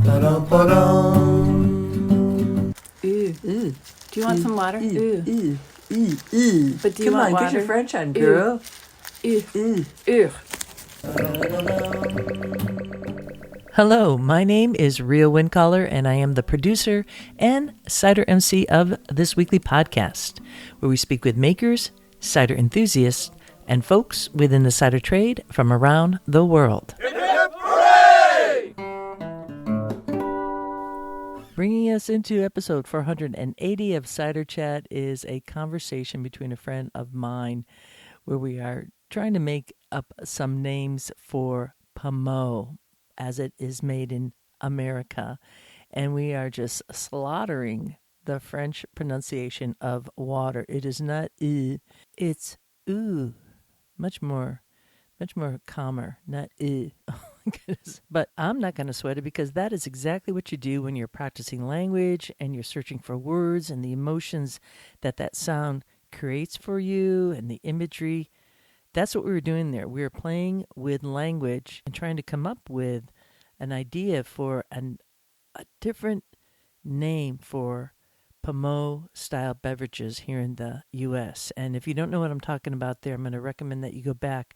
Ooh. Do you want some water? Ooh. But do you Come want on, water? get your French on, girl. Ooh. Hello, my name is Rio Windcaller, and I am the producer and cider MC of this weekly podcast, where we speak with makers, cider enthusiasts, and folks within the cider trade from around the world. Hip, hip, hooray! Bringing us into episode 480 of Cider Chat is a conversation between a friend of mine where we are trying to make up some names for Pommeau, as it is made in America. And we are just slaughtering the French pronunciation of water. It is not it's ooh. Much more calmer, not oh my goodness. But I'm not going to sweat it, because that is exactly what you do when you're practicing language and you're searching for words and the emotions that sound creates for you and the imagery. That's what we were doing there. We were playing with language and trying to come up with an idea for a different name for Pommeau style beverages here in the U.S. And if you don't know what I'm talking about there, I'm going to recommend that you go back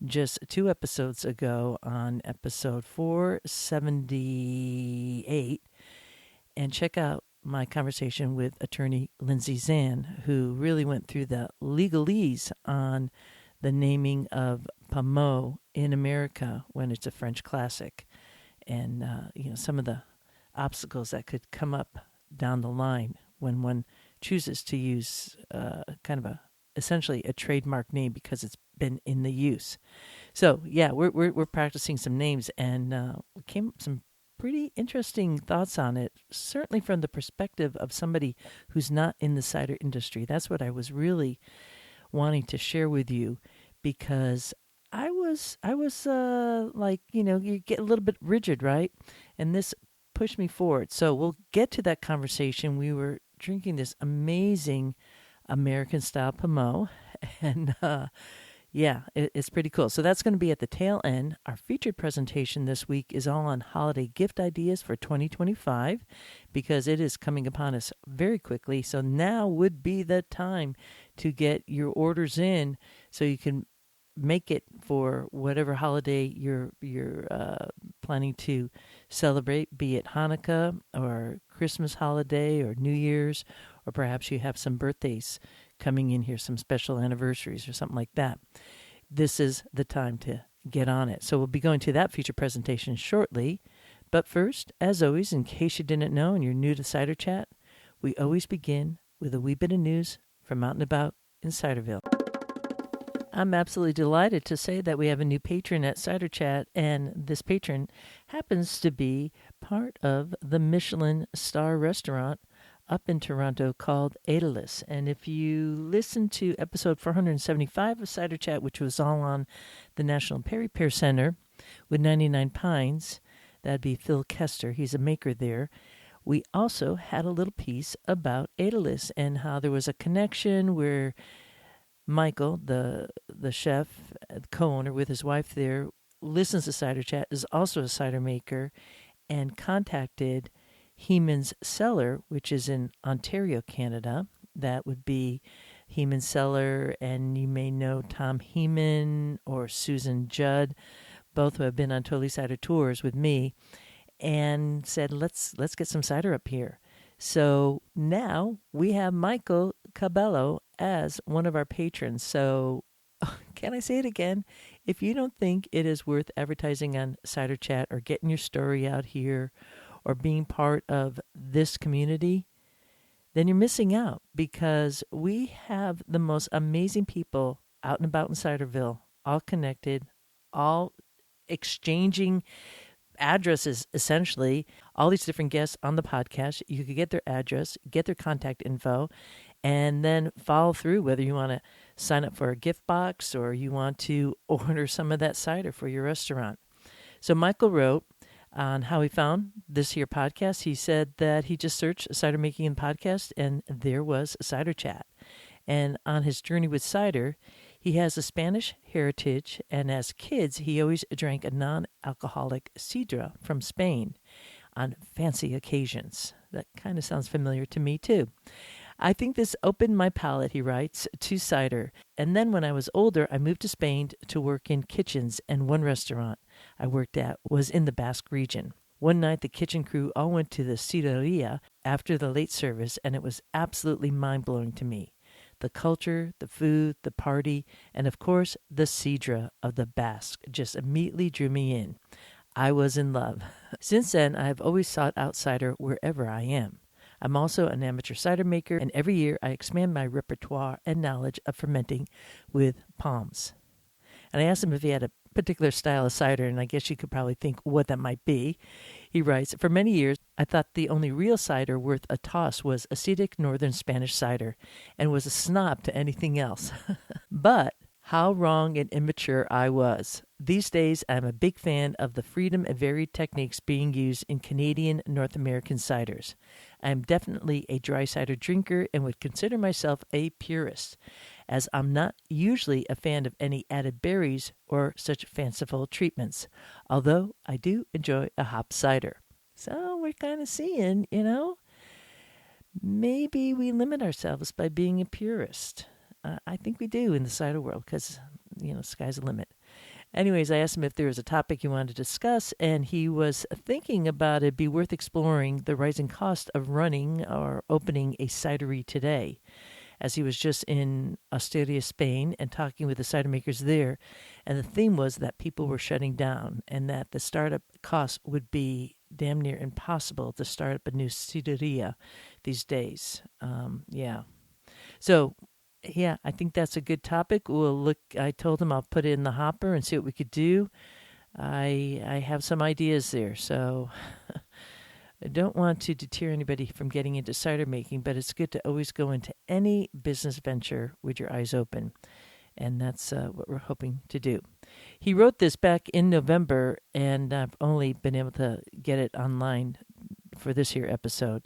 just 2 episodes ago on episode 478 and check out my conversation with attorney Lindsay Zan, who really went through the legalese on the naming of Pommeau in America when it's a French classic, and some of the obstacles that could come up down the line when one chooses to use essentially a trademark name because it's been in the use. So yeah, we're practicing some names, and we came up with some pretty interesting thoughts on it, certainly from the perspective of somebody who's not in the cider industry. That's what I was really wanting to share with you, because I was you get a little bit rigid, right? And this pushed me forward. So we'll get to that conversation. We were drinking this amazing American style Pommeau, and it's pretty cool. So that's going to be at the tail end. Our featured presentation this week is all on holiday gift ideas for 2025, because it is coming upon us very quickly. So now would be the time to get your orders in so you can make it for whatever holiday you're planning to celebrate, be it Hanukkah or Christmas holiday or New Year's, or perhaps you have some birthdays coming in here, some special anniversaries or something like that. This is the time to get on it. So we'll be going to that feature presentation shortly. But first, as always, in case you didn't know and you're new to Cider Chat, we always begin with a wee bit of news from out and about in Ciderville. I'm absolutely delighted to say that we have a new patron at Cider Chat, and this patron happens to be part of the Michelin star restaurant up in Toronto called Edulis. And if you listen to episode 475 of Cider Chat, which was all on the National Perry Pear Center with 99 Pines, that'd be Phil Kester. He's a maker there. We also had a little piece about Edulis and how there was a connection where Michael, the chef, co-owner with his wife there, listens to Cider Chat, is also a cider maker, and contacted Heman's Cellar, which is in Ontario, Canada. That would be Heman's Cellar, and you may know Tom Heman or Susan Judd, both who have been on Totally Cider tours with me, and said, let's get some cider up here. So now we have Michael Cabello as one of our patrons. So can I say it again? If you don't think it is worth advertising on Cider Chat or getting your story out here or being part of this community, then you're missing out, because we have the most amazing people out and about in Ciderville, all connected, all exchanging addresses, essentially. All these different guests on the podcast, you could get their address, get their contact info, and then follow through, whether you want to sign up for a gift box or you want to order some of that cider for your restaurant. So Michael wrote on how he found this here podcast. He said that he just searched cider making and podcast, and there was Cider Chat. And on his journey with cider, he has a Spanish heritage, and as kids, he always drank a non-alcoholic Cider from Spain. on fancy occasions. That kind of sounds familiar to me, too. I think this opened my palate, he writes, to cider. And then when I was older, I moved to Spain to work in kitchens, and one restaurant I worked at was in the Basque region. One night, the kitchen crew all went to the Cidery after the late service, and it was absolutely mind-blowing to me. The culture, the food, the party, and of course, the Cider of the Basque just immediately drew me in. I was in love. Since then, I have always sought out cider wherever I am. I'm also an amateur cider maker, and every year I expand my repertoire and knowledge of fermenting with palms. And I asked him if he had a particular style of cider, and I guess you could probably think what that might be. He writes, for many years, I thought the only real cider worth a toss was acidic northern Spanish cider, and was a snob to anything else. But how wrong and immature I was. These days, I'm a big fan of the freedom and varied techniques being used in Canadian North American ciders. I am definitely a dry cider drinker and would consider myself a purist, as I'm not usually a fan of any added berries or such fanciful treatments, although I do enjoy a hop cider. So we're kind of seeing, maybe we limit ourselves by being a purist. I think we do in the cider world because, sky's the limit. Anyways, I asked him if there was a topic he wanted to discuss, and he was thinking about it'd be worth exploring the rising cost of running or opening a cidery today, as he was just in Asturias, Spain, and talking with the cider makers there. And the theme was that people were shutting down and that the startup costs would be damn near impossible to start up a new cideria these days. So, yeah, I think that's a good topic. I told him I'll put it in the hopper and see what we could do. I have some ideas there, so I don't want to deter anybody from getting into cider making, but it's good to always go into any business venture with your eyes open, and that's what we're hoping to do. He wrote this back in November, and I've only been able to get it online for this here episode.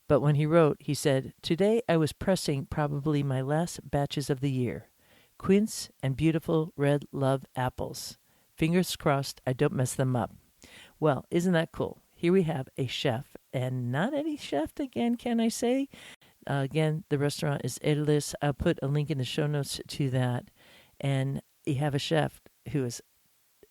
But when he wrote, he said, today I was pressing probably my last batches of the year. Quince and beautiful red love apples. Fingers crossed I don't mess them up. Well, isn't that cool? Here we have a chef, and not any chef again, can I say? Again, the restaurant is Edulis. I'll put a link in the show notes to that. And you have a chef who is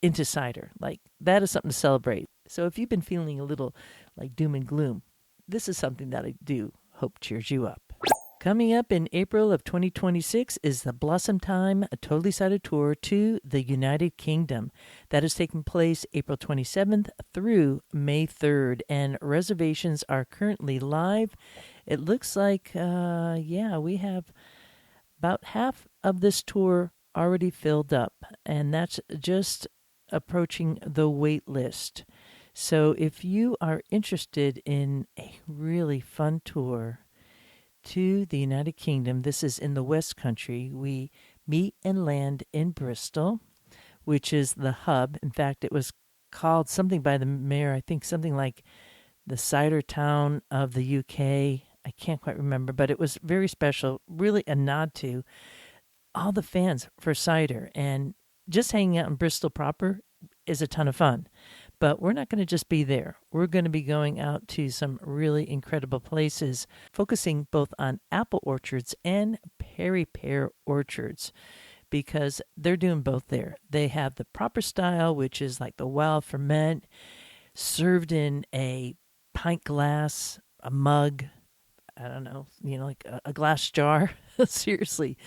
into cider. Like, that is something to celebrate. So if you've been feeling a little like doom and gloom, this is something that I do hope cheers you up. Coming up in April of 2026 is the Blossom Time Totally Cider Tour to the United Kingdom. That is taking place April 27th through May 3rd, and reservations are currently live. It looks like, we have about half of this tour already filled up, and that's just approaching the wait list. So if you are interested in a really fun tour to the United Kingdom, this is in the West Country. We meet and land in Bristol, which is the hub. In fact, it was called something by the mayor, I think something like the cider town of the UK. I can't quite remember, but it was very special, really a nod to all the fans for cider. And just hanging out in Bristol proper is a ton of fun. But we're not going to just be there. We're going to be going out to some really incredible places, focusing both on apple orchards and pear orchards, because they're doing both there. They have the proper style, which is like the wild ferment, served in a pint glass, a mug, I don't know, like a glass jar. Seriously,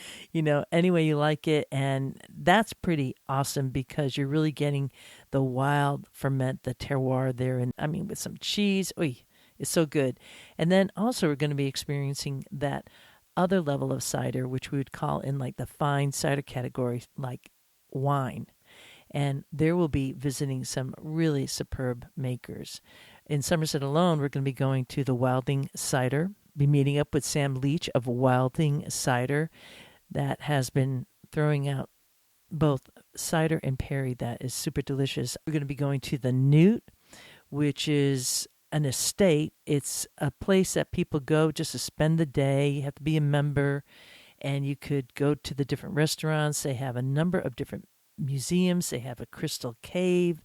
any way you like it. And that's pretty awesome because you're really getting the wild ferment, the terroir there. And I mean, with some cheese, it's so good. And then also we're going to be experiencing that other level of cider, which we would call in like the fine cider category, like wine. And there will be visiting some really superb makers. In Somerset alone, we're going to be going to the Wilding Cider, be meeting up with Sam Leach of Wilding Cider that has been throwing out both cider and perry that is super delicious. We're going to be going to the Newt, which is an estate. It's a place that people go just to spend the day. You have to be a member, and you could go to the different restaurants. They have a number of different museums. They have a crystal cave,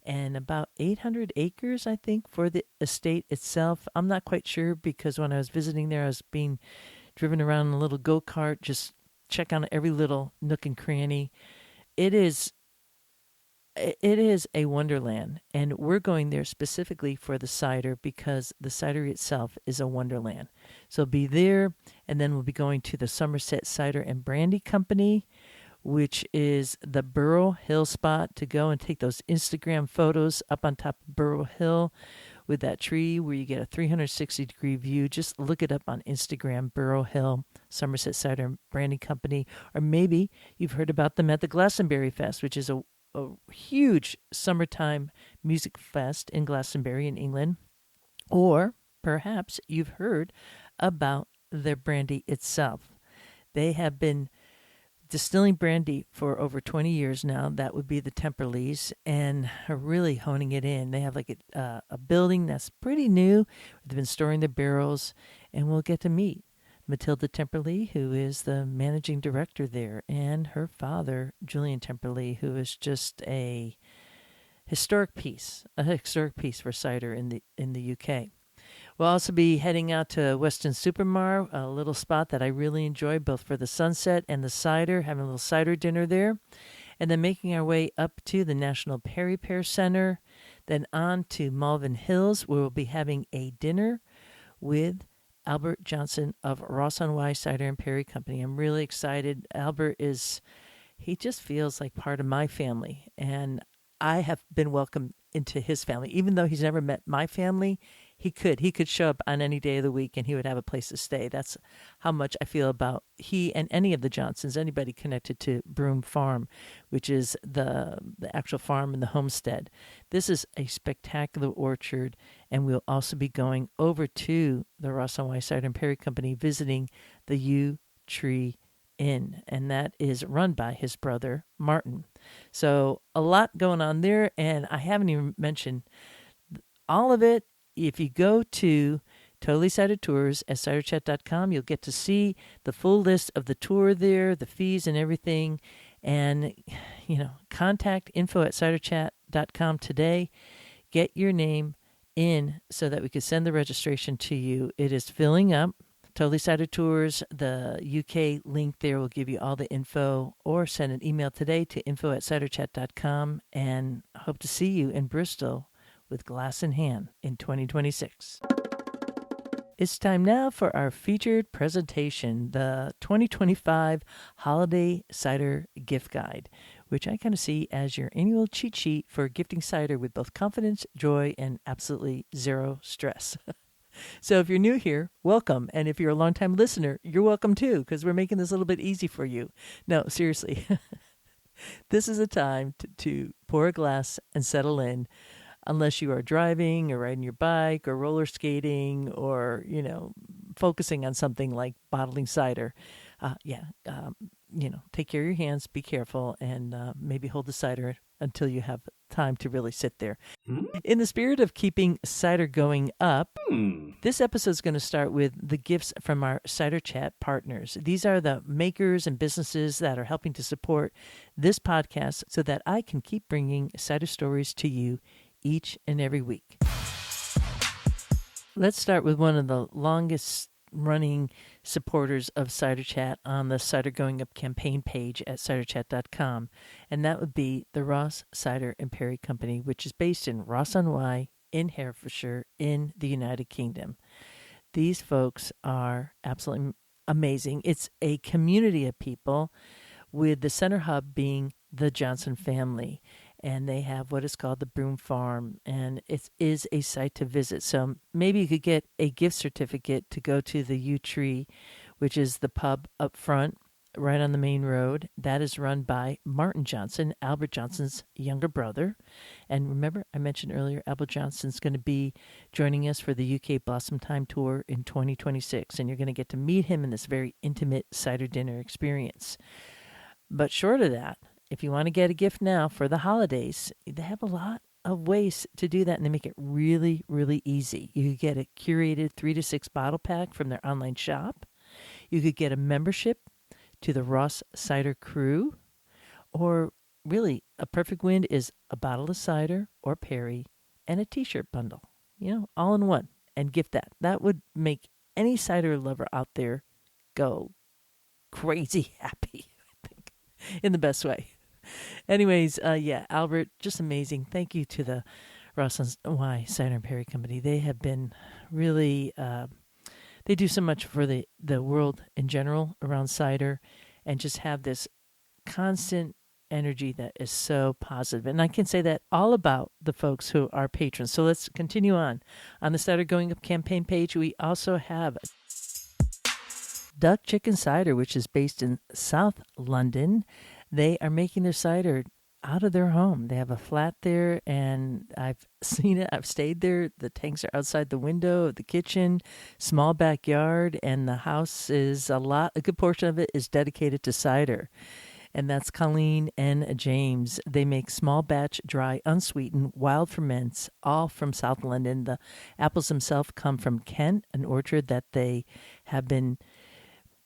and about 800 acres, I think, for the estate itself. I'm not quite sure because when I was visiting there, I was being driven around in a little go-kart, just check on every little nook and cranny. It is a wonderland, and we're going there specifically for the cider because the cidery itself is a wonderland. So be there, and then we'll be going to the Somerset Cider and Brandy Company, which is the Burrow Hill spot to go and take those Instagram photos up on top of Burrow Hill with that tree where you get a 360-degree view. Just look it up on Instagram, Burrow Hill, Somerset Cider and Brandy Company. Or maybe you've heard about them at the Glastonbury Fest, which is a huge summertime music fest in Glastonbury in England. Or perhaps you've heard about their brandy itself. They have been distilling brandy for over 20 years now. That would be the Temperleys, and are really honing it in. They have like a building that's pretty new. They've been storing the barrels, and we'll get to meet Matilda Temperley, who is the managing director there, and her father, Julian Temperley, who is just a historic piece for cider in the UK. We'll also be heading out to Weston Supermar, a little spot that I really enjoy, both for the sunset and the cider, having a little cider dinner there, and then making our way up to the National Perry Pear Center, then on to Malvern Hills, where we'll be having a dinner with Albert Johnson of Ross-on-Wye Cider and Perry Company. I'm really excited. Albert he just feels like part of my family, and I have been welcomed into his family. Even though he's never met my family, he could show up on any day of the week and he would have a place to stay. That's how much I feel about he and any of the Johnsons, anybody connected to Broome Farm, which is the actual farm and the homestead. This is a spectacular orchard, and we'll also be going over to the Ross-on-Wye Cider and Perry Company, visiting the Yew Tree Inn, and that is run by his brother Martin. So a lot going on there, and I haven't even mentioned all of it. If you go to Totally Cider Tours at ciderchat.com, you'll get to see the full list of the tour there, the fees and everything. And, contact info@ciderchat.com today. Get your name in so that we can send the registration to you. It is filling up. Totally Cider Tours, the UK link there will give you all the info, or send an email today to info@ciderchat.com, and hope to see you in Bristol with glass in hand in 2026. It's time now for our featured presentation, the 2025 Holiday Cider Gift Guide, which I kind of see as your annual cheat sheet for gifting cider with both confidence, joy, and absolutely zero stress. So if you're new here, welcome. And if you're a longtime listener, you're welcome too, because we're making this a little bit easy for you. No, seriously. This is a time to pour a glass and settle in, unless you are driving or riding your bike or roller skating or, focusing on something like bottling cider. Take care of your hands, be careful, and maybe hold the cider until you have time to really sit there. In the spirit of keeping cider going up, this episode is going to start with the gifts from our Cider Chat partners. These are the makers and businesses that are helping to support this podcast so that I can keep bringing cider stories to you each and every week. Let's start with one of the longest running supporters of Cider Chat on the Cider Going Up campaign page at ciderchat.com, and that would be the Ross Cider and Perry Company, which is based in Ross-on-Wye in Herefordshire in the United Kingdom. These folks are absolutely amazing. It's a community of people, with the center hub being the Johnson family. And they have what is called the Broome Farm, and it is a site to visit. So maybe you could get a gift certificate to go to the Yew Tree, which is the pub up front, right on the main road. That is run by Martin Johnson, Albert Johnson's younger brother. And remember, I mentioned earlier, Albert Johnson's going to be joining us for the UK Blossom Time Tour in 2026, and you're going to get to meet him in this very intimate cider dinner experience. But short of that, if you want to get a gift now for the holidays, they have a lot of ways to do that, and they make it really, really easy. You could get a curated 3 to 6 bottle pack from their online shop. You could get a membership to the Ross Cider Crew, or really a perfect win is a bottle of cider or Perry and a t-shirt bundle, all in one, and gift that. That would make any cider lover out there go crazy happy, I think, in the best way. Anyways, Albert, just amazing. Thank you to the Ross and Y Cider and Perry Company. They have been really, they do so much for the world in general around cider, and just have this constant energy that is so positive. And I can say that all about the folks who are patrons. So let's continue on. On the Cider Going Up campaign page, we also have Duck Chicken Cider, which is based in South London. They are making their cider out of their home. They have a flat there, and I've seen it. I've stayed there. The tanks are outside the window of the kitchen, small backyard, and the house is a good portion of it is dedicated to cider. And that's Colleen and James. They make small batch, dry, unsweetened, wild ferments, all from South London. The apples themselves come from Kent, an orchard that they have been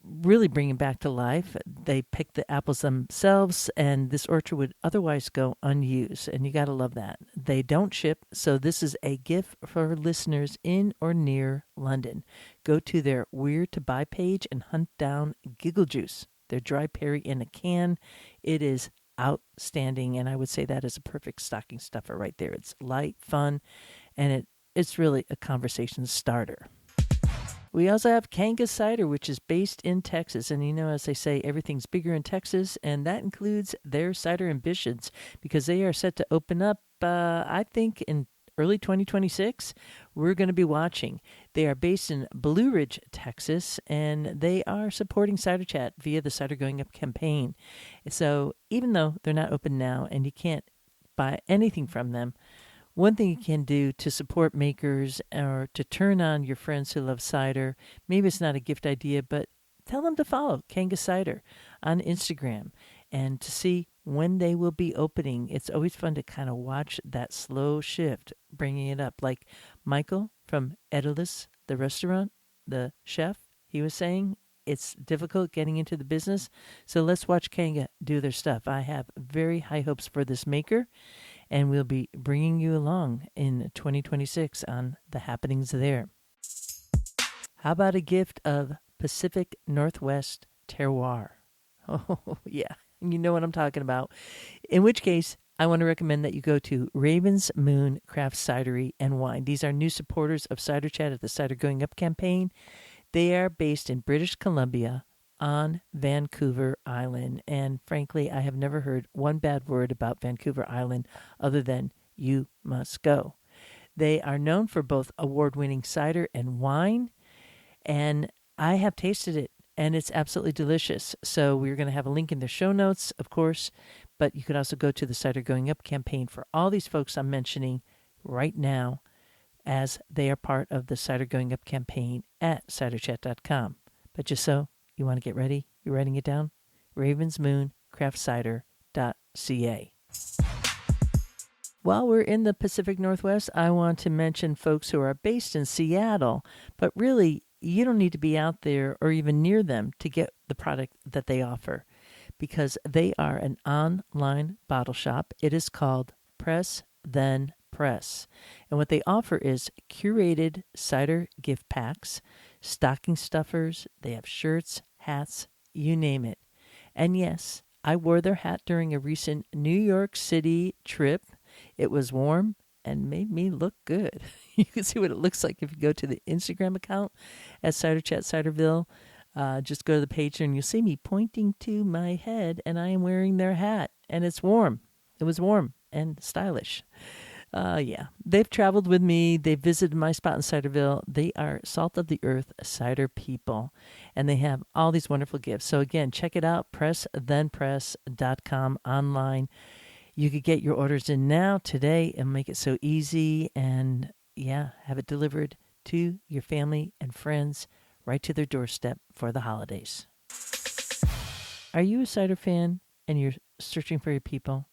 really bringing back to life. They pick the apples themselves, and this orchard would otherwise go unused, and you got to love that. They don't ship, so this is a gift for listeners in or near London. Go to their Where to Buy page and hunt down Giggle Juice, their dry Perry in a can. It is outstanding, and I would say that is a perfect stocking stuffer right there. It's light, fun, and it's really a conversation starter. We also have Kanga Cider, which is based in Texas. And as they say, everything's bigger in Texas, and that includes their cider ambitions, because they are set to open up, I think, in early 2026. We're going to be watching. They are based in Blue Ridge, Texas, and they are supporting Cider Chat via the Cider Going Up campaign. So even though they're not open now and you can't buy anything from them, one thing you can do to support makers or to turn on your friends who love cider, maybe it's not a gift idea, but tell them to follow Kanga Cider on Instagram and to see when they will be opening. It's always fun to kind of watch that slow shift, bringing it up. Like Michael from Edulis, the restaurant, the chef, he was saying, it's difficult getting into the business. So let's watch Kanga do their stuff. I have very high hopes for this maker, and we'll be bringing you along in 2026 on the happenings there. How about a gift of Pacific Northwest terroir? Oh, yeah, you know what I'm talking about. In which case, I want to recommend that you go to Raven's Moon Craft Cidery and Wine. These are new supporters of Cider Chat at the Cider Going Up campaign. They are based in British Columbia on Vancouver Island. And frankly, I have never heard one bad word about Vancouver Island other than you must go. They are known for both award-winning cider and wine, and I have tasted it, and it's absolutely delicious. So we're going to have a link in the show notes, of course, but you could also go to the Cider Going Up campaign for all these folks I'm mentioning right now, as they are part of the Cider Going Up campaign at ciderchat.com. But just so you want to get ready, you're writing it down, ravensmooncraftcider.ca. While we're in the Pacific Northwest, I want to mention folks who are based in Seattle, but really you don't need to be out there or even near them to get the product that they offer, because they are an online bottle shop. It is called Press Then Press. And what they offer is curated cider gift packs, stocking stuffers. They have shirts, hats, you name it. And yes, I wore their hat during a recent New York City trip. It was warm and made me look good. You can see what it looks like if you go to the Instagram account at Cider Chat Ciderville. Just go to the page and you'll see me pointing to my head, and I am wearing their hat, and it's warm. It was warm and stylish. They've traveled with me. They visited my spot in Ciderville. They are salt of the earth cider people, and they have all these wonderful gifts. So again, check it out, pressthenpress.com online. You could get your orders in now, today, and make it so easy, and have it delivered to your family and friends right to their doorstep for the holidays. Are you a cider fan and you're searching for your people?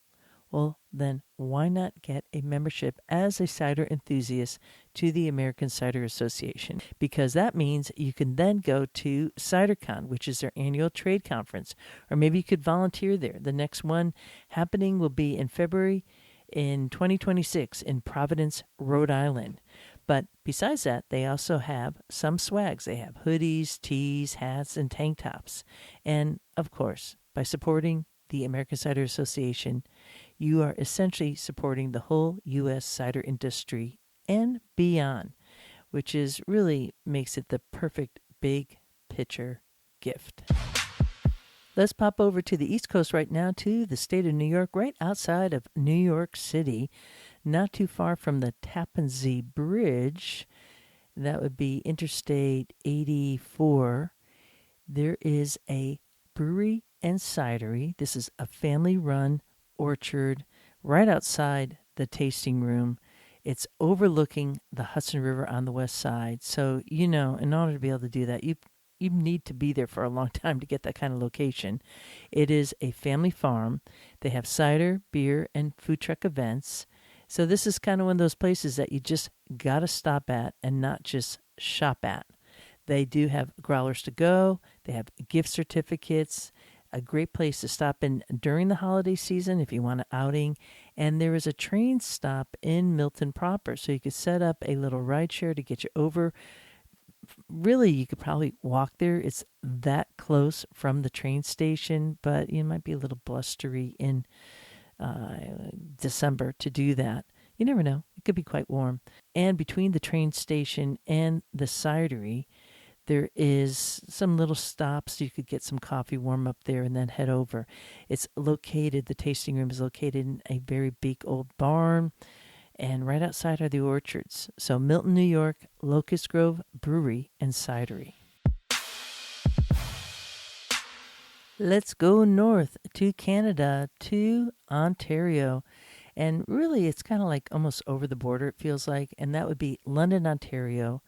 Well, then why not get a membership as a cider enthusiast to the American Cider Association, because that means you can then go to CiderCon, which is their annual trade conference, or maybe you could volunteer there. The next one happening will be in February in 2026 in Providence, Rhode Island. But besides that, they also have some swags. They have hoodies, tees, hats, and tank tops. And, of course, by supporting the American Cider Association, you are essentially supporting the whole U.S. cider industry and beyond, which is really makes it the perfect big picture gift. Let's pop over to the East Coast right now to the state of New York, right outside of New York City, not too far from the Tappan Zee Bridge. That would be Interstate 84. There is a brewery and cidery. This is a family-run orchard right outside the tasting room. It's overlooking the Hudson River on the west side. So, in order to be able to do that, you need to be there for a long time to get that kind of location. It is a family farm. They have cider, beer, and food truck events. So this is kind of one of those places that you just got to stop at and not just shop at. They do have growlers to go. They have gift certificates. A great place to stop in during the holiday season if you want an outing. And there is a train stop in Milton proper. So you could set up a little ride share to get you over. Really, you could probably walk there. It's that close from the train station, but it might be a little blustery in December to do that. You never know. It could be quite warm. And between the train station and the cidery, there is some little stops. You could get some coffee, warm up there, and then head over. The tasting room is located in a very big old barn. And right outside are the orchards. So Milton, New York, Locust Grove Brewery and Cidery. Let's go north to Canada, to Ontario. And really, it's kind of like almost over the border, it feels like. And that would be London, Ontario.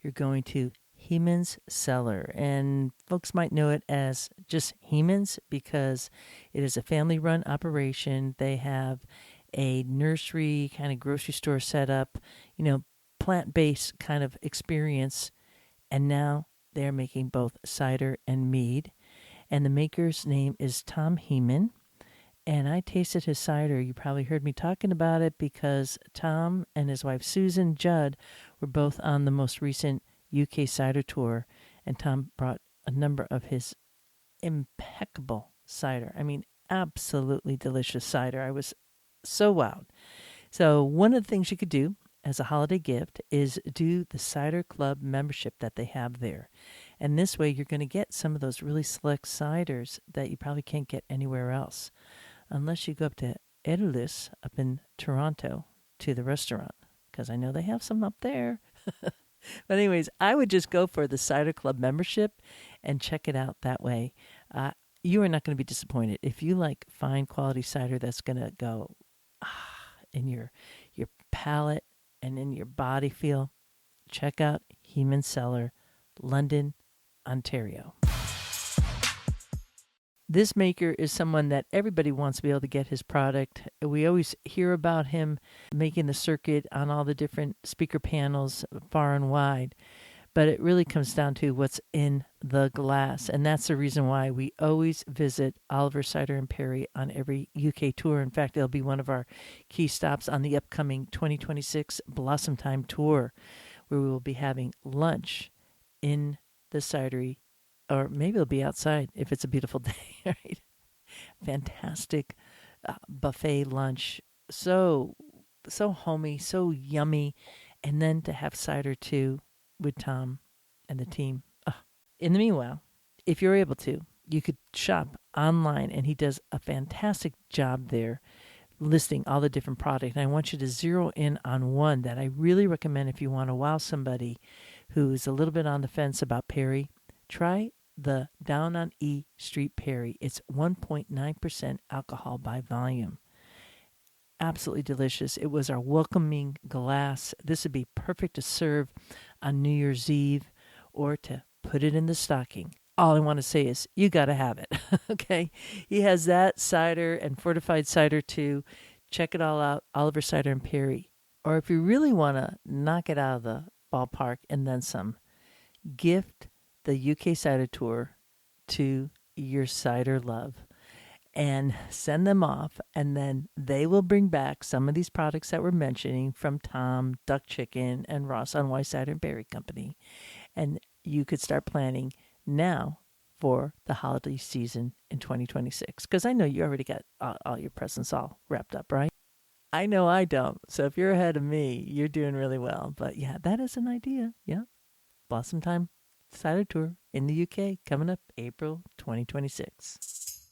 You're going to Heman's Cellar. And folks might know it as just Heman's because it is a family-run operation. They have a nursery kind of grocery store setup, plant-based kind of experience. And now they're making both cider and mead. And the maker's name is Tom Heman. And I tasted his cider. You probably heard me talking about it because Tom and his wife Susan Judd were both on the most recent UK cider tour. And Tom brought a number of his impeccable cider. I mean, absolutely delicious cider. I was so wowed. So one of the things you could do as a holiday gift is do the Cider Club membership that they have there. And this way you're going to get some of those really select ciders that you probably can't get anywhere else. Unless you go up to Edulis up in Toronto to the restaurant. Because I know they have some up there. But anyways, I would just go for the Cider Club membership and check it out that way. You are not going to be disappointed. If you like fine quality cider that's going to go in your palate and in your body feel, check out Heman's Cellar, London, Ontario. This maker is someone that everybody wants to be able to get his product. We always hear about him making the circuit on all the different speaker panels far and wide. But it really comes down to what's in the glass. And that's the reason why we always visit Oliver Cider and Perry on every UK tour. In fact, it'll be one of our key stops on the upcoming 2026 Blossom Time tour, where we will be having lunch in the cidery, or maybe it'll be outside if it's a beautiful day, right? Fantastic buffet lunch. So homey, so yummy. And then to have cider too, with Tom and the team. In the meanwhile, if you're able to, you could shop online, and he does a fantastic job there listing all the different products. And I want you to zero in on one that I really recommend if you want to wow somebody who's a little bit on the fence about Perry. Try the Down on E Street Perry. It's 1.9% alcohol by volume. Absolutely delicious. It was our welcoming glass. This would be perfect to serve on New Year's Eve or to put it in the stocking. All I want to say is you got to have it. Okay? He has that cider and fortified cider too. Check it all out. Oliver Cider and Perry. Or if you really want to knock it out of the ballpark and then some, gift the UK Cider Tour to your cider love and send them off, and then they will bring back some of these products that we're mentioning from Tom, Duck Chicken, and Ross on White Cider and Berry Company. And you could start planning now for the holiday season in 2026. Because I know you already got all your presents all wrapped up, right? I know I don't. So if you're ahead of me, you're doing really well. But yeah, that is an idea. Yeah. Blossom Time Cider Tour in the UK coming up April 2026.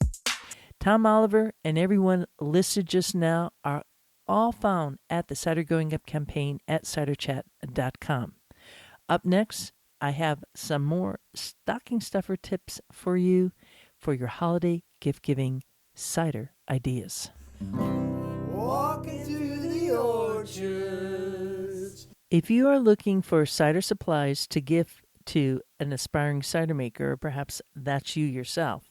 Tom Oliver and everyone listed just now are all found at the Cider Going Up campaign at ciderchat.com. Up next, I have some more stocking stuffer tips for you for your holiday gift-giving cider ideas. Walking through the orchards. If you are looking for cider supplies to gift to an aspiring cider maker, or perhaps that's you yourself,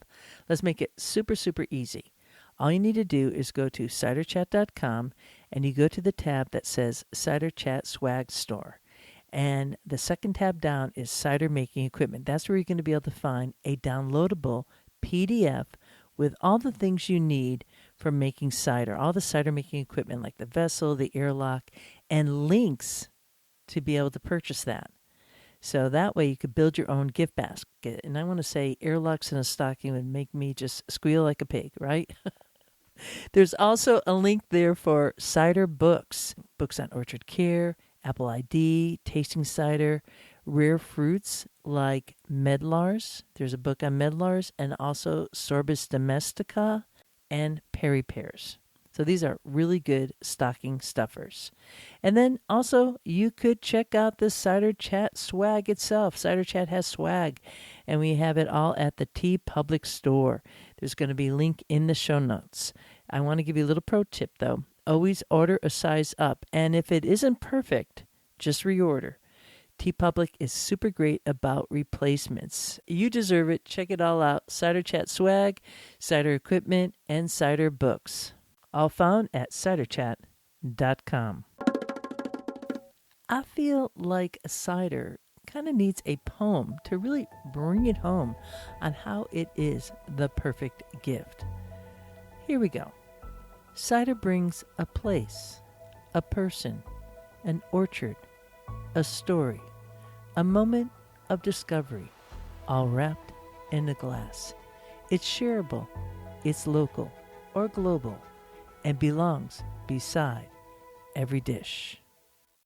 let's make it super, super easy. All you need to do is go to ciderchat.com and you go to the tab that says Cider Chat Swag Store. And the second tab down is cider making equipment. That's where you're going to be able to find a downloadable PDF with all the things you need for making cider, all the cider making equipment like the vessel, the airlock, and links to be able to purchase that. So that way you could build your own gift basket. And I want to say airlocks in a stocking would make me just squeal like a pig, right? There's also a link there for cider books on orchard care, apple ID, tasting cider, rare fruits like medlars. There's a book on medlars, and also sorbus domestica and peri pears. So these are really good stocking stuffers. And then also you could check out the Cider Chat swag itself. Cider Chat has swag, and we have it all at the TeePublic store. There's going to be a link in the show notes. I want to give you a little pro tip though. Always order a size up, and if it isn't perfect, just reorder. TeePublic is super great about replacements. You deserve it. Check it all out. Cider Chat swag, cider equipment, and cider books. All found at ciderchat.com. I feel like cider kind of needs a poem to really bring it home on how it is the perfect gift. Here we go. Cider brings a place, a person, an orchard, a story, a moment of discovery, all wrapped in a glass. It's shareable, it's local or global, and belongs beside every dish.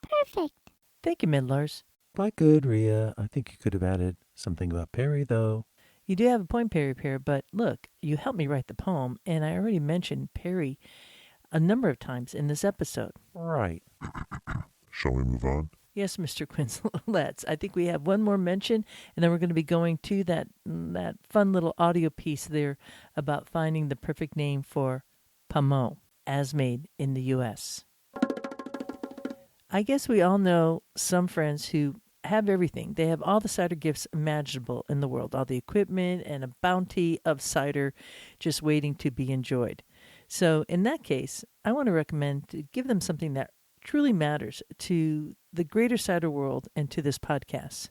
Perfect. Thank you, Midlars. Quite good, Rhea. I think you could have added something about Perry, though. You do have a point, Perry Pear, but look, you helped me write the poem, and I already mentioned Perry a number of times in this episode. Right. Shall we move on? Yes, Mr. Quince, let's. I think we have one more mention, and then we're going to be going to that fun little audio piece there about finding the perfect name for Pommeau, as made in the U.S. I guess we all know some friends who have everything. They have all the cider gifts imaginable in the world, all the equipment and a bounty of cider just waiting to be enjoyed. So in that case, I want to recommend to give them something that truly matters to the greater cider world and to this podcast,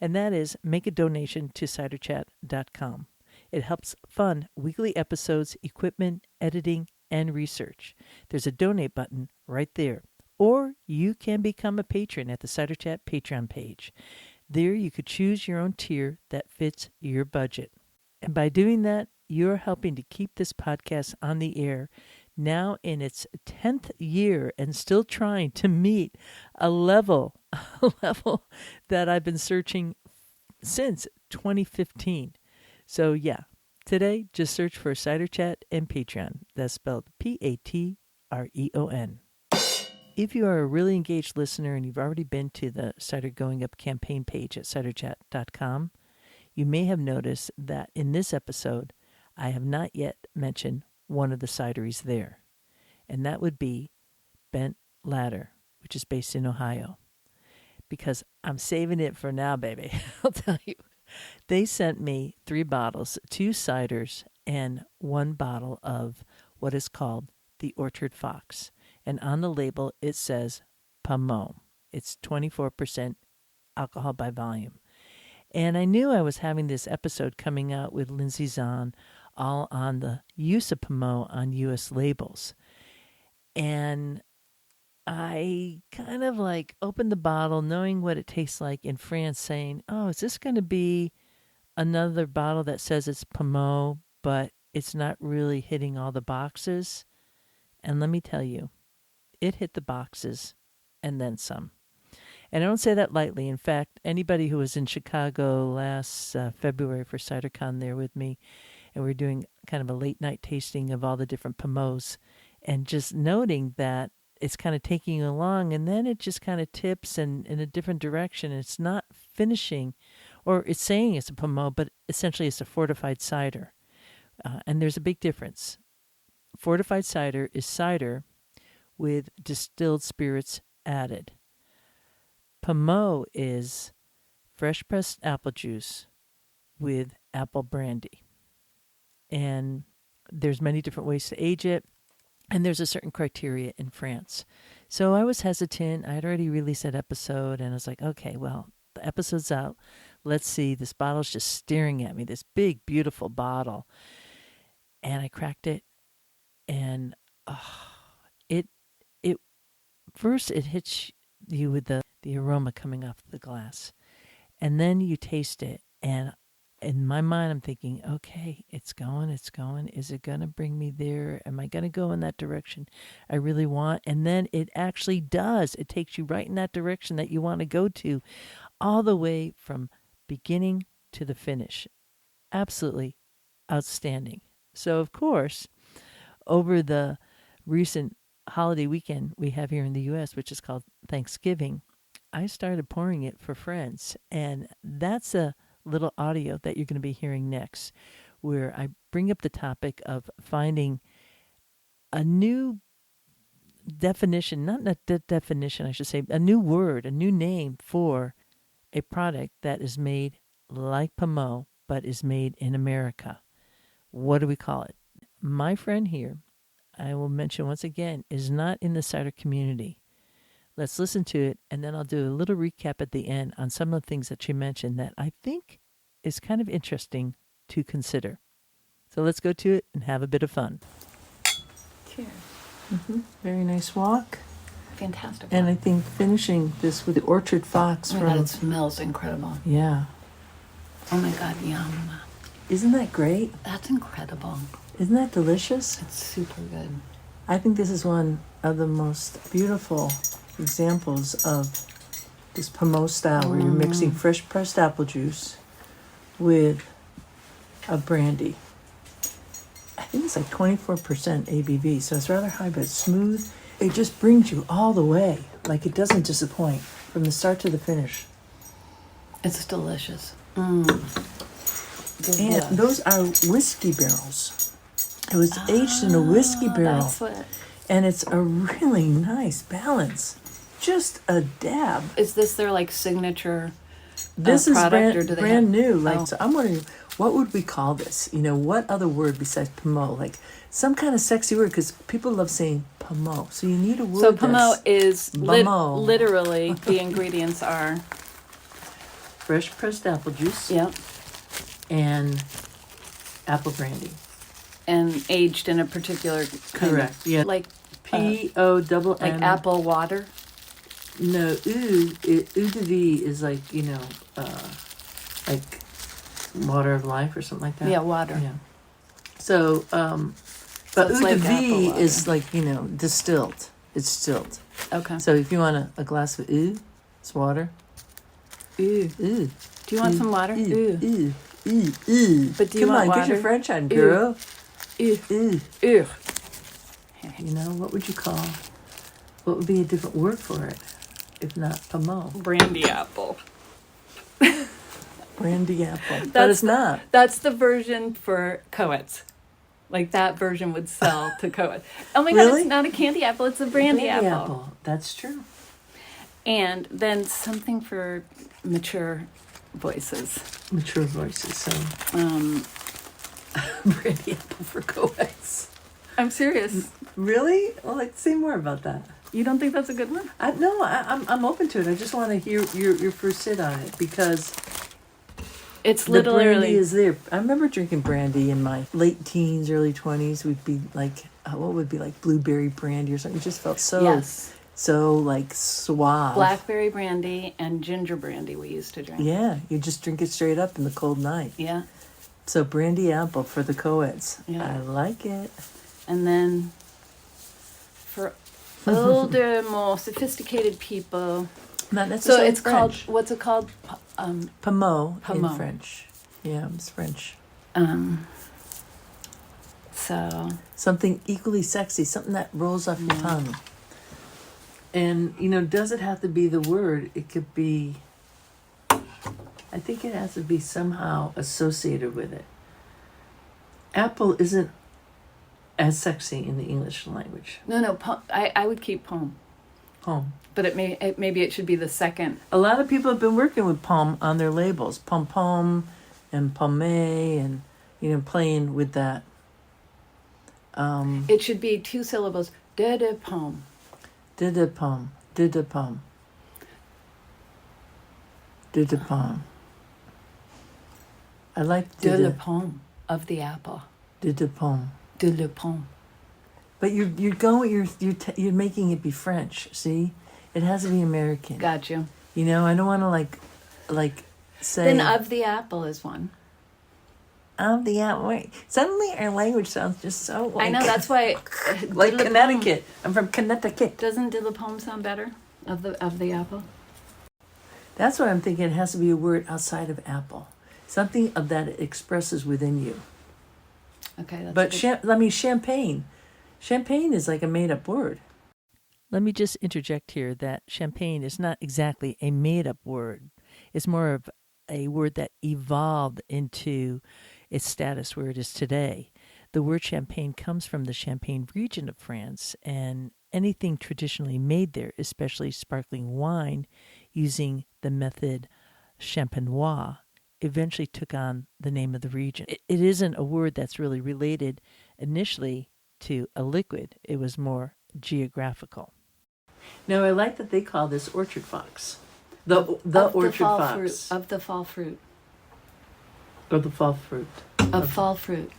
and that is make a donation to ciderchat.com. It helps fund weekly episodes, equipment, editing, and research. There's a donate button right there. Or you can become a patron at the Cider Chat Patreon page. There you could choose your own tier that fits your budget. And by doing that, you're helping to keep this podcast on the air now in its 10th year and still trying to meet a level that I've been searching since 2015. So yeah, today just search for Cider Chat and Patreon. That's spelled Patreon. If you are a really engaged listener and you've already been to the Cider Going Up campaign page at ciderchat.com, you may have noticed that in this episode, I have not yet mentioned one of the cideries there, and that would be Bent Ladder, which is based in Ohio, because I'm saving it for now, baby. I'll tell you. They sent me 3 bottles, 2 ciders, and 1 bottle of what is called the Orchard Fox. And on the label, it says Pommeau. It's 24% alcohol by volume. And I knew I was having this episode coming out with Lindsay Zahn all on the use of Pommeau on U.S. labels. And I kind of like opened the bottle knowing what it tastes like in France, saying, oh, is this going to be another bottle that says it's Pommeau, but it's not really hitting all the boxes? And let me tell you, it hit the boxes and then some. And I don't say that lightly. In fact, anybody who was in Chicago last February for CiderCon there with me, and we were doing kind of a late night tasting of all the different Pommeaus, and just noting that it's kind of taking you along, and then it just kind of tips in a different direction. It's not finishing, or it's saying it's a Pommeau, but essentially it's a fortified cider. And there's a big difference. Fortified cider is cider with distilled spirits added. Pommeau is fresh pressed apple juice with apple brandy. And there's many different ways to age it. And there's a certain criteria in France. So I was hesitant. I had already released that episode, and I was like, okay, well, the episode's out. Let's see. This bottle's just staring at me, this big, beautiful bottle. And I cracked it, and first it hits you with the aroma coming off the glass. And then you taste it, and in my mind, I'm thinking, okay, it's going. Is it going to bring me there? Am I going to go in that direction I really want? And then it actually does. It takes you right in that direction that you want to go to, all the way from beginning to the finish. Absolutely outstanding. So, of course, over the recent holiday weekend we have here in the U.S., which is called Thanksgiving, I started pouring it for friends. And that's a little audio that you're going to be hearing next, where I bring up the topic of finding a new definition, not a definition, I should say, a new word, a new name for a product that is made like Pommeau, but is made in America. What do we call it? My friend here, I will mention once again, is not in the cider community. Let's listen to it, and then I'll do a little recap at the end on some of the things that she mentioned that I think is kind of interesting to consider. So let's go to it and have a bit of fun. Cheers. Mm-hmm. Very nice walk. Fantastic. And I think finishing this with the Orchard Fox oh my God, it smells incredible. Yeah. Oh my God, yum. Isn't that great? That's incredible. Isn't that delicious? It's super good. I think this is one of the most beautiful examples of this Pommeau style where you're mixing fresh pressed apple juice with a brandy. I think it's like 24% ABV, so it's rather high, but it's smooth. It just brings you all the way. Like, it doesn't disappoint from the start to the finish. It's delicious. And those are whiskey barrels. It was aged in a whiskey barrel. That's what. And it's a really nice balance. Just a dab. Is this their like signature This is product, or do they brand have... new. Like, Oh. so I'm wondering, what would we call this? You know, what other word besides Pommeau? Like some kind of sexy word, because people love saying Pommeau. So you need a word. So Pommeau is Pommeau. literally the ingredients are fresh pressed apple juice. yep, And apple brandy. and aged in a particular kind Correct. of, Yeah. like P-O-double-M. like apple water. No, eau de vie is like, you know, like water of life or something like that. Yeah, water. Yeah. So, but it's eau de like apple vie water. is like, you know, distilled. It's distilled. Okay. So if you want a glass of eau, it's water. Ew. Eau. Do you want some water? Ew. Eau. Eau. Eau. But do you Come want on, get your water? French on, Eau. girl. Ew. Eau. Ew. You know, what would be a different word for it if not Pommeau? Brandy apple. Brandy apple. But That's it's not. That's the version for co-eds. Like that version would sell to co-ed. Oh my God, Really? it's not a candy apple, it's a brandy apple. That's true. And then something for mature voices. Mature voices. So brandy apple for co-eds. I'm serious. Really? Well, like, say more about that. You don't think that's a good one? I'm open to it. I just want to hear your first sit on it because It's the brandy literally is there. I remember drinking brandy in my late teens, early 20s. We'd be like, what would be like blueberry brandy or something. It just felt so yes, so like suave. blackberry brandy and ginger brandy we used to drink. Yeah, you just drink it straight up in the cold night. Yeah, So brandy apple for the co-eds. Yeah. I like it. and then for older, more sophisticated people. Not So necessarily it's called, French. what's it called? Pommeau in Pommeau. French. Yeah, it's French. So Something equally sexy, something that rolls off your tongue. And, does it have to be the word? It could be, I think it has to be somehow associated with it. Apple isn't as sexy in the English language. no, I would keep poem, Pomme. but maybe it should be the second. A lot of people have been working with pomme on their labels. Pom and Pommeau and, playing with that. It should be 2 syllables. De poem. De pomme. De pomme. De pomme. I like De le de pomme of the apple. pomme. De le pomme. But you're making it be French. See, it has to be American. Got you. I don't want to like say. Then of the apple is one. Of the wait. Suddenly our language sounds just so. Like, I know, that's why. like de le Connecticut. I'm from Connecticut. Doesn't de la pomme sound better? Of the apple? That's what I'm thinking. It has to be a word outside of apple. Something of that it expresses within you. Okay, that's But good. champagne. Champagne is like a made-up word. Let me just interject here that champagne is not exactly a made-up word. It's more of a word that evolved into its status where it is today. The word champagne comes from the Champagne region of France, and anything traditionally made there, especially sparkling wine, using the method champenois, eventually took on the name of the region. It isn't a word that's really related initially to a liquid. It was more geographical. Now, I like that they call this orchard fox. The orchard fox. Fruit, of the fall fruit. Or the fall fruit. Of fall fruit.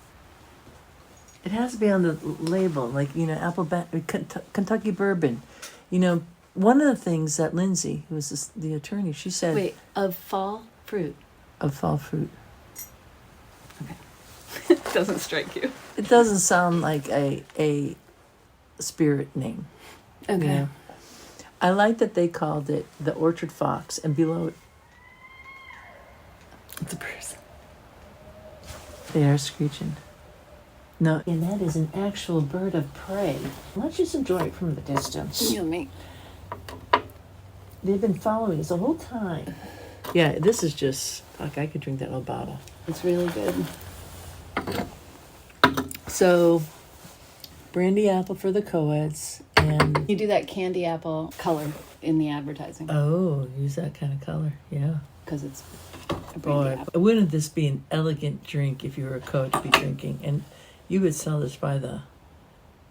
It has to be on the label, like, Kentucky bourbon. One of the things that Lindsay, who was the attorney, she said... Wait, of fall fruit. Of fall fruit. Doesn't strike you. It doesn't sound like a spirit name. Okay. I like that they called it the orchard fox, and below it, It's a person. they are screeching. No, and that is an actual bird of prey. Let's just enjoy it from the distance. You and me. They've been following us the whole time. Yeah, this is just, fuck, I could drink that whole bottle. It's really good. So, brandy apple for the co-eds, and... You do that candy apple color in the advertising Oh, use that kind of color, yeah. because it's a brandy Boy, apple. wouldn't this be an elegant drink if you were a co to be drinking? And you would sell this by the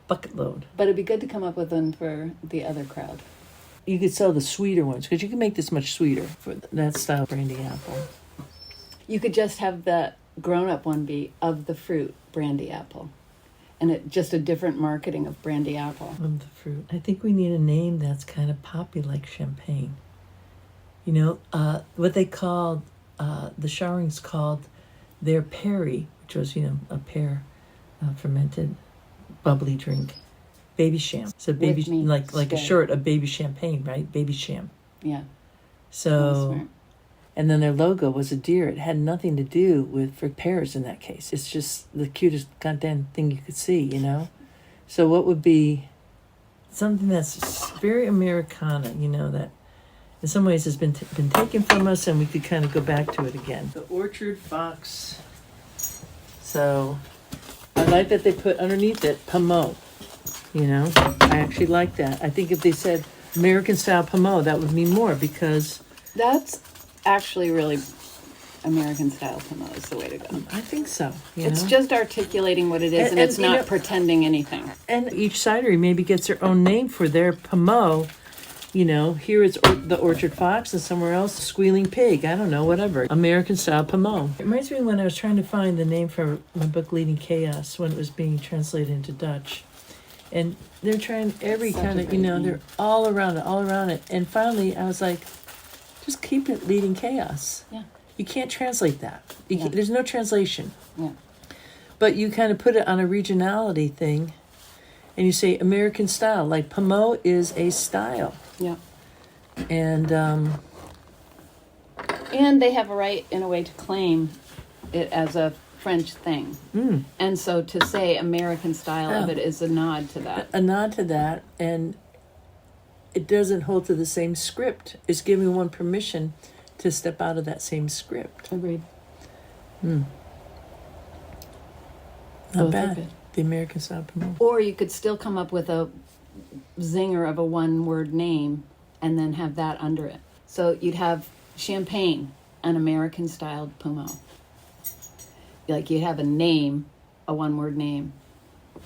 bucket load. But it'd be good to come up with one for the other crowd. You could sell the sweeter ones, because you can make this much sweeter for that style brandy apple. You could just have the grown-up one be of the fruit brandy apple. And it just a different marketing of brandy apple. Of the fruit. I think we need a name that's kind of poppy like champagne. What they called, the Showerings called their perry, which was, a pear fermented bubbly drink. Baby sham. So baby, With me, like a stay. short of baby champagne, right? Baby sham. Yeah. So, Smart. and then their logo was a deer. It had nothing to do for pears in that case. It's just the cutest goddamn thing you could see, So what would be something that's very Americana, that in some ways has been taken from us, and we could kind of go back to it again. The orchard fox. So I like that they put underneath it Pommeau. I actually like that. I think if they said American style Pommeau, that would mean more, because That's actually really American style Pommeau is the way to go. I think so. It's just articulating what it is, and it's not pretending anything. And each cidery maybe gets their own name for their Pommeau. Here it's the Orchard Fox, and somewhere else, Squealing Pig. I don't know, whatever. American style Pommeau. It reminds me when I was trying to find the name for my book, Leading Chaos, when it was being translated into Dutch. And they're trying every kind of, they're all around it. And finally, I was like, just keep it Leading Chaos. Yeah. You can't translate that. There's no translation. Yeah. But you kind of put it on a regionality thing, and you say American style. Like Pommeau is a style. Yeah. And they have a right, in a way, to claim it as a French thing. And so to say American style of it is a nod to that. A nod to that, and it doesn't hold to the same script. It's giving one permission to step out of that same script. Agreed. Not Both are bad. good. The American style Pommeau. Or you could still come up with a zinger of a one-word name and then have that under it. So you'd have Champagne, an American-styled Pommeau. Like you have a name, a one-word name,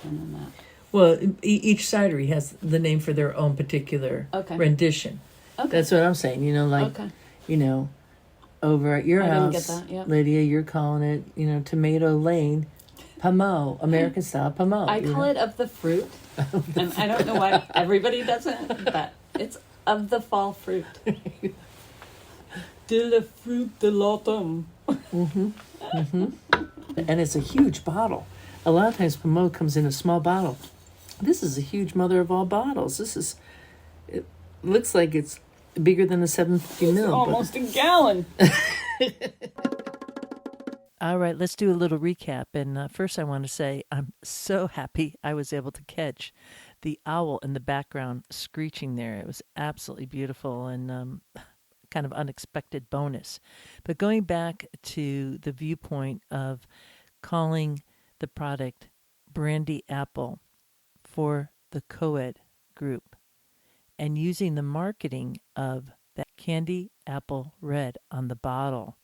and then that. Well, each cidery has the name for their own particular rendition. Okay. That's what I'm saying. Over at your I didn't house, get that, yep. Lydia, you're calling it, Tomato Lane, Pommeau, American style Pommeau. I call it of the fruit, and I don't know why everybody doesn't, but it's of the fall fruit. De le fruit de l'automne. And it's a huge bottle. A lot of times Pommeau comes in a small bottle. This is a huge mother of all bottles. It looks like it's bigger than a 750 mil. Almost a gallon. All right, let's do a little recap. And first I want to say I'm so happy I was able to catch the owl in the background screeching there. It was absolutely beautiful and kind of unexpected bonus. But going back to the viewpoint of calling the product Brandy Apple for the co-ed group and using the marketing of that candy apple red on the bottle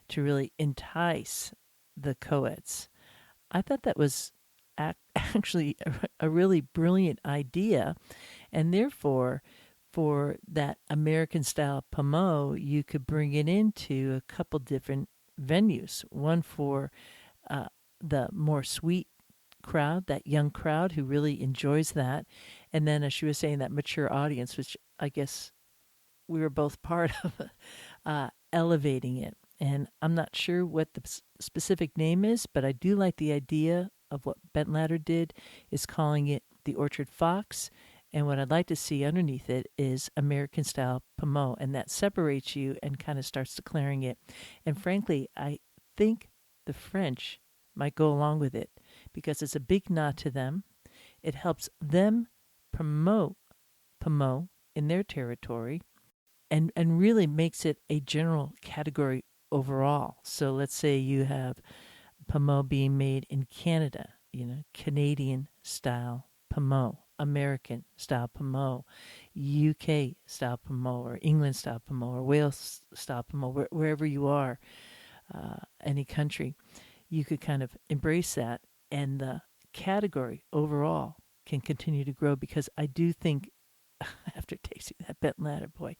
to really entice the co-eds. I thought that was actually a really brilliant idea, and therefore for that American style Pommeau, you could bring it into a couple different venues. One for the more sweet crowd, that young crowd who really enjoys that. And then, as she was saying, that mature audience, which I guess we were both part of, elevating it. And I'm not sure what the specific name is, but I do like the idea of what Bentlatter did, is calling it the Orchard Fox. And what I'd like to see underneath it is American style Pommeau, and that separates you and kind of starts declaring it. And frankly, I think the French might go along with it because it's a big nod to them. It helps them promote Pommeau in their territory and really makes it a general category overall. So let's say you have Pommeau being made in Canada, Canadian style Pommeau, American style Pommeau, UK style Pommeau, or England style Pommeau, or Wales style Pommeau, wherever you are, any country, you could kind of embrace that, and the category overall can continue to grow, because I do think, after tasting that Bentlatter, boy,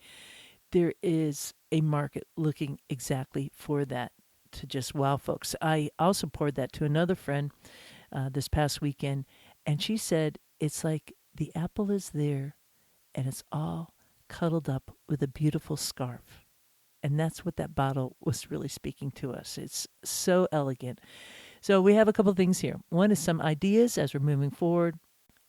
there is a market looking exactly for that to just wow folks. I also poured that to another friend this past weekend, and she said it's like the apple is there and it's all cuddled up with a beautiful scarf. And that's what that bottle was really speaking to us. It's so elegant. So we have a couple of things here. One is some ideas as we're moving forward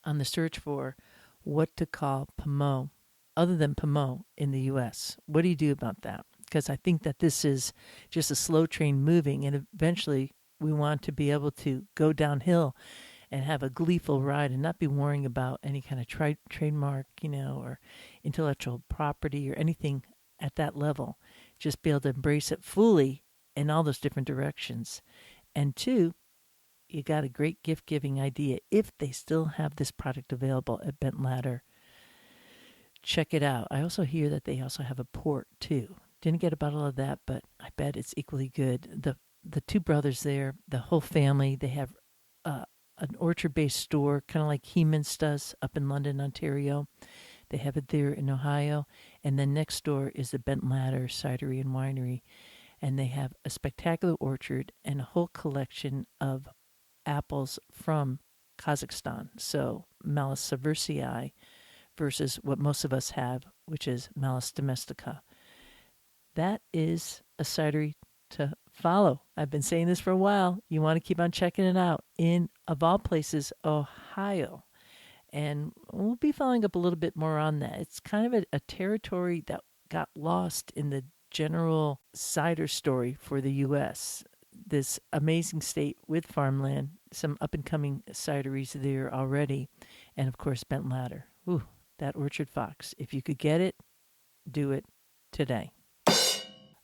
on the search for what to call Pommeau, other than Pommeau in the U.S. What do you do about that? Because I think that this is just a slow train moving, and eventually we want to be able to go downhill and have a gleeful ride and not be worrying about any kind of trademark, or intellectual property or anything at that level. Just be able to embrace it fully in all those different directions. And two, you got a great gift-giving idea. If they still have this product available at Bentlatter, check it out. I also hear that they also have a port too. Didn't get a bottle of that, but I bet it's equally good. The two brothers there, the whole family, they have an orchard-based store, kind of like Heman's does up in London, Ontario. They have it there in Ohio. And then next door is the Bent Ladder Cidery and Winery. And they have a spectacular orchard and a whole collection of apples from Kazakhstan. So Malus seversii versus what most of us have, which is Malus domestica. That is a cidery to follow. I've been saying this for a while. You want to keep on checking it out in, of all places, Ohio. And we'll be following up a little bit more on that. It's kind of a territory that got lost in the general cider story for the U.S. This amazing state with farmland, some up-and-coming cideries there already, and, of course, Bent Ladder. Ooh, that Orchard Fox. If you could get it, do it today.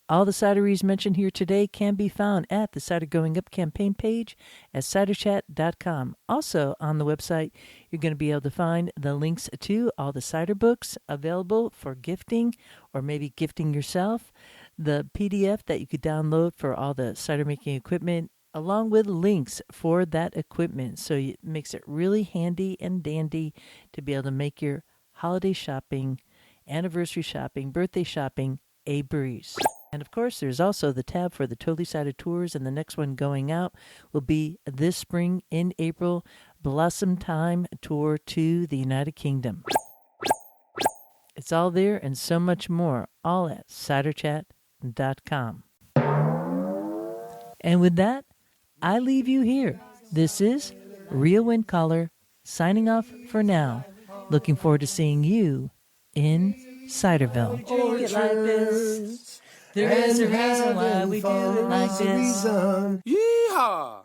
All the cideries mentioned here today can be found at the Cider Going Up campaign page at ciderchat.com. Also on the website, you're going to be able to find the links to all the cider books available for gifting or maybe gifting yourself, the PDF that you could download for all the cider making equipment, along with links for that equipment. So it makes it really handy and dandy to be able to make your holiday shopping, anniversary shopping, birthday shopping a breeze. And of course, there's also the tab for the Totally Cider Tours, and the next one going out will be this spring in April, Blossom Time Tour to the United Kingdom. It's all there and so much more, all at ciderchat.com. And with that, I leave you here. This is Ria Windcaller signing off for now. Looking forward to seeing you in Ciderville. Drink it like this. There is a reason why we do it like this. Yeehaw!